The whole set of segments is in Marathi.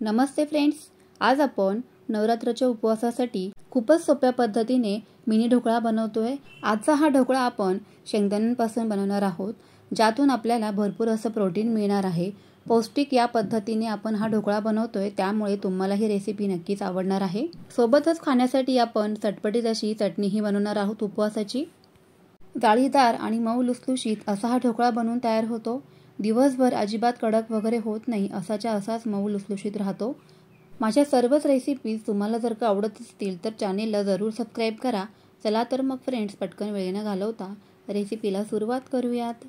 नमस्ते फ्रेंड्स, आज आपण नवरात्राच्या उपवासासाठी खूपच सोप्या पद्धतीने मिनी ढोकळा बनवतोय। आजचा हा ढोकळा आपण शेंगदाण्यांपासून बनवणार आहोत, ज्यातून आपल्याला भरपूर असं प्रोटीन मिळणार आहे। पौष्टिक या पद्धतीने आपण हा ढोकळा बनवतोय, त्यामुळे तुम्हाला ही रेसिपी नक्कीच आवडणार आहे। सोबतच खाण्यासाठी आपण चटपटीत अशी चटणीही बनवणार आहोत उपवासाची। जाळीदार आणि मऊ लुसलुशीत असा हा ढोकळा बनवून तयार होतो। दिवसभर अजिबात कडक वगैरे होत नाही, असाच्या असाच मऊ लुसलुशीत राहतो। माझ्या सर्वच रेसिपीज तुम्हाला जर का आवडत असतील तर चॅनेलला जरूर सबस्क्राइब करा। चला तर मग फ्रेंड्स, पटकन वेळ न घालवता रेसिपीला सुरुवात करूयात।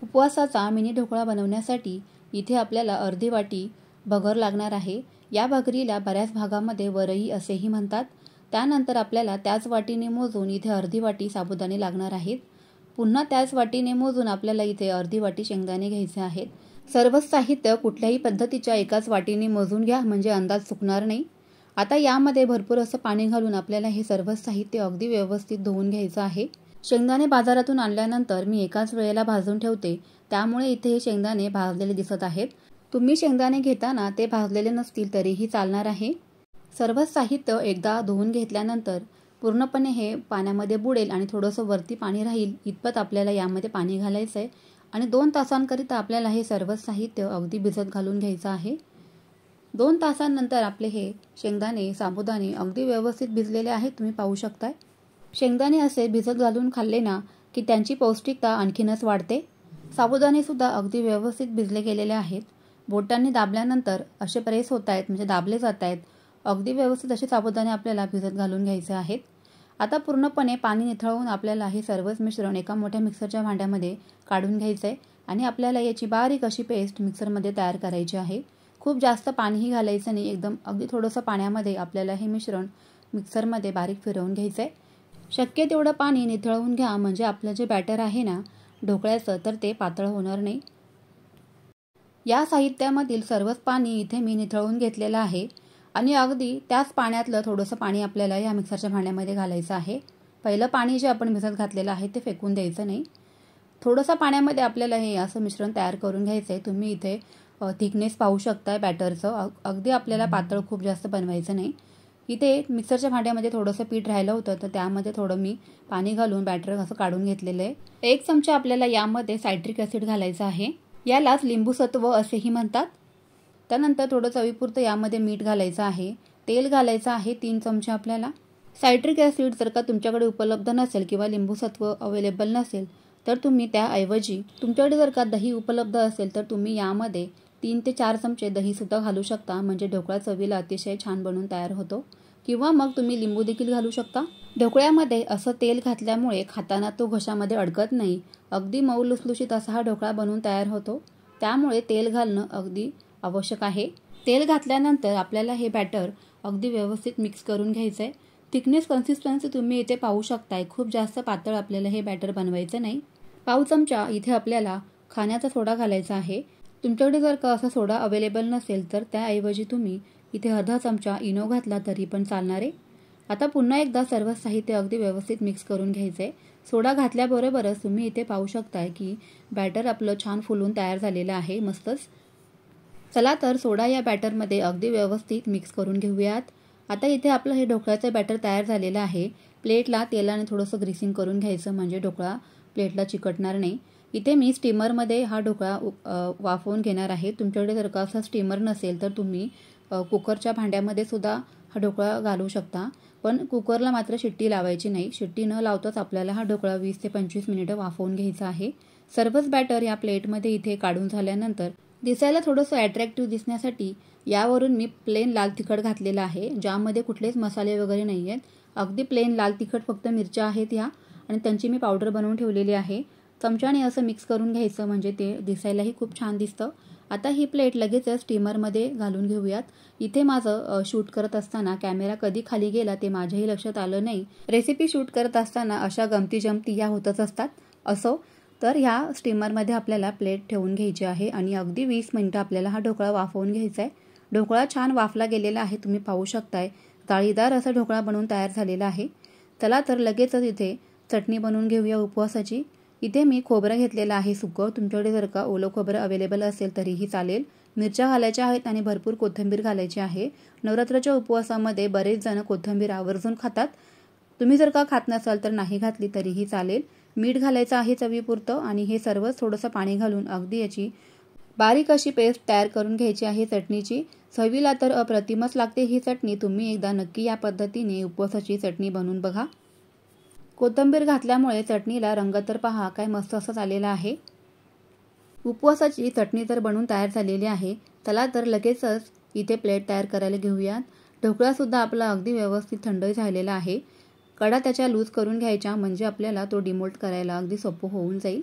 उपवासाचा मिनी ढोकळा बनवण्यासाठी इथे आपल्याला अर्धी वाटी भगर लागणार आहे। या भगरीला बऱ्याच भागामध्ये वरई असेही म्हणतात। त्यानंतर आपल्याला त्याच वाटीने मोजून इथे अर्धी वाटी साबुदाणे लागणार आहेत। पुन्हा त्याच वाटीने मोजून आपल्याला इथे अर्धी वाटी शेंगदाणे घ्यायचे आहेत। सर्व साहित्य कुठल्याही पद्धतीच्या एकाच वाटीने मोजून घ्या, म्हणजे अंदाज चुकणार नाही। आता यामध्ये भरपूर असं पाणी घालून आपल्याला हे सर्व साहित्य अगदी व्यवस्थित धुवून घ्यायचं आहे। शेंगदाणे बाजारातून आणल्यानंतर मी एकाच वेळेला भाजून ठेवते, त्यामुळे इथे हे शेंगदाणे भाजलेले दिसत आहेत। तुम्ही शेंगदाणे घेताना ते भाजलेले नसतील तरीही चालणार आहे। सर्व साहित्य एकदा धुवून घेतल्यानंतर पूर्णपणे हे पाण्यामध्ये बुडेल आणि थोडंसं वरती पाणी राहील इतपत आपल्याला यामध्ये पाणी घालायचं आहे आणि 2 तासांकरिता आपल्याला हे सर्व साहित्य अगदी भिजत घालून घ्यायचं आहे। 2 तासांनंतर आपले हे शेंगदाणे साबुदाणे अगदी व्यवस्थित भिजलेले आहेत, तुम्ही पाहू शकताय। शेंगदाणे असे भिजत घालून खाल्ले ना की त्यांची पौष्टिकता आणखीनच वाढते। साबुदाणे सुद्धा अगदी व्यवस्थित भिजले गेलेले आहेत। बोटांनी दाबल्यानंतर असे प्रेस होत आहेत, म्हणजे दाबले जात आहेत। अगदी व्यवस्थित असे साबुदाणे आपल्याला भिजत घालून घ्यायचे आहेत। आता पूर्णपणे पाणी निथळवून आपल्याला हे सर्वच मिश्रण एका मोठ्या मिक्सरच्या भांड्यामध्ये काढून घ्यायचे आहे आणि आपल्याला याची बारीक अशी पेस्ट मिक्सरमध्ये तयार करायची आहे। खूप जास्त पाणीही घालायचं नाही, एकदम अगदी थोडंसं पाण्यामध्ये आपल्याला हे मिश्रण मिक्सरमध्ये बारीक फिरवून घ्यायचं आहे। शक्य तेवढं पाणी निथळवून घ्या, म्हणजे आपलं जे बॅटर आहे ना ढोकळ्याचं, तर ते पातळ होणार नाही। या साहित्यामधील सर्वच पाणी इथे मी निथळवून घेतलेलं आहे आणि अगदी त्याच पाण्यातलं थोडंसं पाणी आपल्याला या मिक्सरच्या भांड्यामध्ये घालायचं आहे। पहिलं पाणी जे आपण भिजत घातलेलं आहे ते फेकून द्यायचं नाही। थोडंसं पाण्यामध्ये आपल्याला हे असं मिश्रण तयार करून घ्यायचं आहे। तुम्ही इथे थिकनेस पाहू शकताय बॅटरचं, अगदी आपल्याला पातळ खूप जास्त बनवायचं नाही। इथे मिक्सरच्या भांड्यामध्ये थोडंसं पीठ राहिलं होतं, तर त्यामध्ये थोडं मी पाणी घालून बॅटर असं काढून घेतलेलं आहे। 1 चमचा आपल्याला यामध्ये सायट्रिक ॲसिड घालायचं आहे, यालाच लिंबू सत्व असेही म्हणतात। त्यानंतर थोडं चवीपुरतं यामध्ये मीठ घालायचं आहे। तेल घालायचं आहे 3 चमचे आपल्याला। सायट्रिक ॲसिड जर का तुमच्याकडे उपलब्ध नसेल किंवा लिंबू सत्व अवेलेबल नसेल तर तुम्ही त्याऐवजी तुमच्याकडे जर का दही उपलब्ध असेल तर तुम्ही यामध्ये 3 ते 4 चमचे दही सुद्धा घालू शकता, म्हणजे ढोकळा चवीला अतिशय छान बनून तयार होतो। किंवा मग तुम्ही लिंबू देखील घालू शकता। ढोकळ्यामध्ये असं तेल घातल्यामुळे खाताना तो घशामध्ये अडकत नाही, अगदी मऊ लुसलुशीत असा हा ढोकळा बनून तयार होतो। त्यामुळे तेल घालणं अगदी आवश्यक आहे। तेल घातल्यानंतर आपल्याला हे बॅटर अगदी व्यवस्थित मिक्स करून घ्यायचं आहे। थिकनेस कन्सिस्टन्सी तुम्ही इथे पाहू शकताय, खूप जास्त पातळ आपल्याला हे बॅटर बनवायचं नाही। पाव चमचा इथे आपल्याला खाण्याचा सोडा घालायचा आहे। तुमच्याकडे जर का असा सोडा अवेलेबल नसेल तर त्याऐवजी तुम्ही इथे अर्धा चमचा इनो घातला तरी पण चालणार आहे। आता पुन्हा एकदा सर्व साहित्य अगदी व्यवस्थित मिक्स करून घ्यायचं आहे। सोडा घातल्याबरोबरच तुम्ही इथे पाहू शकताय की बॅटर आपलं छान फुलून तयार झालेलं आहे, मस्तच। चला तर सोडा या बॅटरमध्ये अगदी व्यवस्थित मिक्स करून घेऊयात। आता इथे आपलं हे ढोकळ्याचं बॅटर तयार झालेलं आहे। प्लेटला तेलाने थोडंसं ग्रीसिंग करून घ्यायचं, म्हणजे ढोकळा प्लेटला चिकटणार नाही। इथे मी स्टीमरमध्ये हा ढोकळा वाफवून घेणार आहे। तुमच्याकडे जर का असा स्टीमर नसेल तर तुम्ही कुकरच्या भांड्यामध्ये सुद्धा हा ढोकळा घालू शकता, पण कुकरला मात्र शिट्टी लावायची नाही। शिट्टी न लावताच आपल्याला हा ढोकळा 20 ते 25 मिनिटं वाफवून घ्यायचा आहे। सर्वच बॅटर या प्लेटमध्ये इथे काढून झाल्यानंतर दिसायला थोडंसं अट्रॅक्टिव्ह दिसण्यासाठी यावरून मी प्लेन लाल तिखट घातलेलं आहे, ज्यामध्ये कुठलेच मसाले वगैरे नाही आहेत। अगदी प्लेन लाल तिखट, फक्त मिरच्या आहेत या, आणि त्यांची मी पावडर बनवून ठेवलेली आहे। चमच्याने असं मिक्स करून घ्यायचं, म्हणजे ते दिसायलाही खूप छान दिसतं। आता ही प्लेट लगेचच स्टीमरमध्ये घालून घेऊयात। इथे माझं शूट करत असताना कॅमेरा कधी खाली गेला ते माझ्याही लक्षात आलं नाही। रेसिपी शूट करत असताना अशा गमती जमती या होतच असतात। असो तर ह्या स्टीमरमध्ये आपल्याला प्लेट ठेवून घ्यायची आहे आणि अगदी 20 मिनिटं आपल्याला हा ढोकळा वाफवून घ्यायचा आहे। ढोकळा छान वाफला गेलेला आहे, तुम्ही पाहू शकताय। जाळीदार असा ढोकळा बनवून तयार झालेला आहे। चला तर लगेचच इथे चटणी बनवून घेऊया उपवासाची। इथे मी खोबरं घेतलेलं आहे सुकं, तुमच्याकडे जर का ओलं खोबरं अवेलेबल असेल तरीही चालेल। मिरच्या घालायच्या आहेत आणि भरपूर कोथिंबीर घालायची आहे। नवरात्राच्या उपवासामध्ये बरेच जण कोथिंबीर आवर्जून खातात। तुम्ही जर का खात नसाल तर नाही घातली तरीही चालेल। मीठ घालायचं आहे चवीपुरतं आणि हे सर्व थोडंसं पाणी घालून अगदी याची बारीक अशी पेस्ट तयार करून घ्यायची आहे चटणीची। चवीला तर अप्रतिमच लागते ही चटणी। तुम्ही एकदा नक्की या पद्धतीने उपवासाची चटणी बनवून बघा। कोथिंबीर घातल्यामुळे चटणीला रंग तर पहा काय मस्त असं आलेला आहे। उपवासाची चटणी तर बनवून तयार झालेली आहे। चला तर लगेचच इथे प्लेट तयार करायला घेऊयात। ढोकळा सुद्धा आपला अगदी व्यवस्थित थंड झालेला आहे। कडा त्याच्या लूज करून घ्यायच्या म्हणजे आपल्याला तो डिमोल्ड करायला अगदी सोपं होऊन जाईल।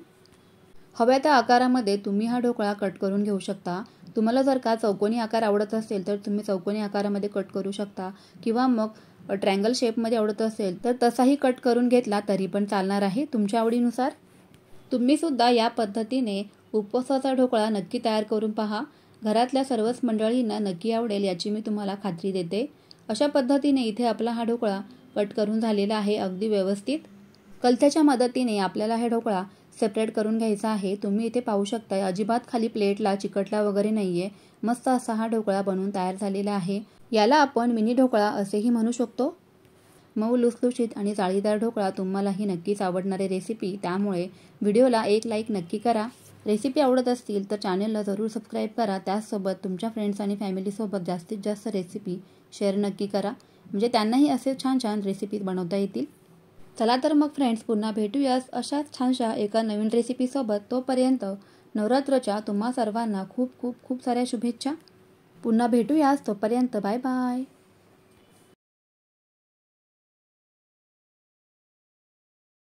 हव्या त्या आकारामध्ये तुम्ही हा ढोकळा कट करून घेऊ शकता। तुम्हाला जर का चौकोनी आकार आवडत असेल तर तुम्ही चौकोनी आकारामध्ये कट करू शकता किंवा मग ट्रायंगल शेपमध्ये आवडत असेल तर तसाही कट करून घेतला तरी पण चालणार आहे तुमच्या आवडीनुसार। तुम्ही सुद्धा या पद्धतीने उपवासाचा ढोकळा नक्की तयार करून पहा। घरातल्या सर्वच मंडळींना नक्की आवडेल याची मी तुम्हाला खात्री देते। अशा पद्धतीने इथे आपला हा ढोकळा कट करून झालेला आहे अगदी व्यवस्थित। कलथ्याच्या मदतीने आपल्याला हे ढोकळा सेपरेट करून घ्यायचा आहे। तुम्ही इथे पाहू शकता अजिबात खाली प्लेटला चिकटला वगैरे नाहीये। मस्त असा हा ढोकळा बनवून तयार झालेला आहे। याला आपण मिनी ढोकळा असेही म्हणू शकतो। मऊ लुसलुशीत आणि जाळीदार ढोकळा तुम्हालाही नक्कीच आवडणारी रेसिपी, त्यामुळे व्हिडिओला एक लाईक नक्की करा। रेसिपी आवडत असतील तर चॅनलला जरूर सबस्क्राईब करा। त्याचसोबत तुमच्या फ्रेंड्स आणि फॅमिलीसोबत जास्तीत जास्त रेसिपी शेअर नक्की करा, म्हणजे त्यांनाही असे छान छान रेसिपी बनवता येतील। चला तर मग फ्रेंड्स पुन्हा भेटूयाच अशाच छानशा एका नवीन रेसिपीसोबत। तोपर्यंत नवरात्राच्या तुम्हा सर्वांना खूप खूप खूप साऱ्या शुभेच्छा। पुन्हा भेटूयाच, तोपर्यंत बाय बाय।